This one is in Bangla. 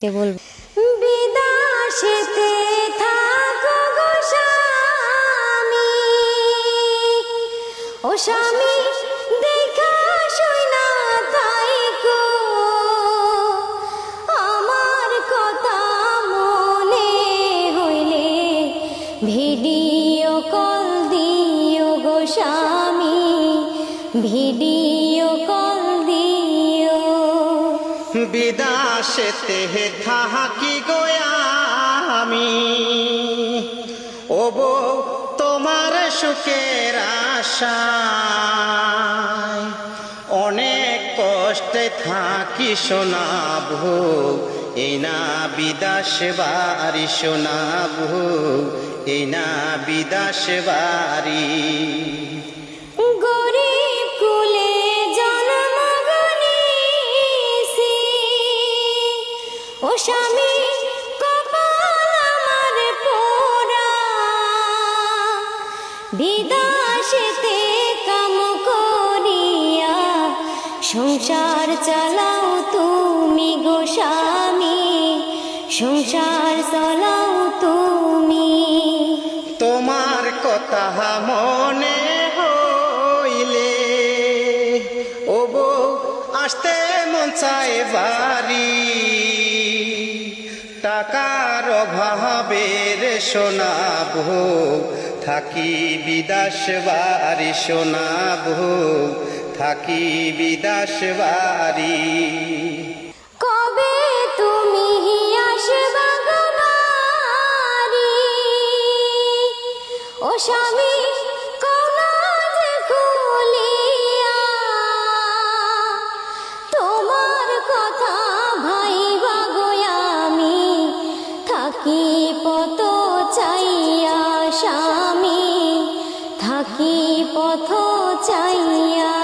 কে বলবো বিদেশেতে থাকো গো স্বামী, ও স্বামী দেখা শুনা থাইকো, আমার কথা মনে হইলে ভিডিও কল দিও গো স্বামী, ভিডিও কল দিও। বিদেশেতে থাকি গো আমি, ও বউ তোমার সুখের আশায় অনেক কষ্টে থাকি শোনাবো, এই না বিদেশ বাড়ি শোনাবো, এই না বিদেশ বাড়ি। গরিব কুলে জন্ম গনিছি, ও স্বামী কপাল আমার পোড়া, বিদেশেতে কাম করিয়া সংসার চালাও তুমি গো স্বামী, সংসার চালাও তুমি। তোমার কথা মনে হইলে ও বউ আসতে মন চায় বাড়ি, টাকার অভাবে রে শোনাবো, থাকি বিদেশ বাড়ি শোনাবো, থাকি বিদেশ বাড়ি। কবে তুমি আসবা গো বাড়ি, ও স্বামী কলজ খুলিয়া, তোমার কথা ভাইবা গো আমি, থাকি পত চাইয়া স্বামী, থাকি পথ চাইয়া।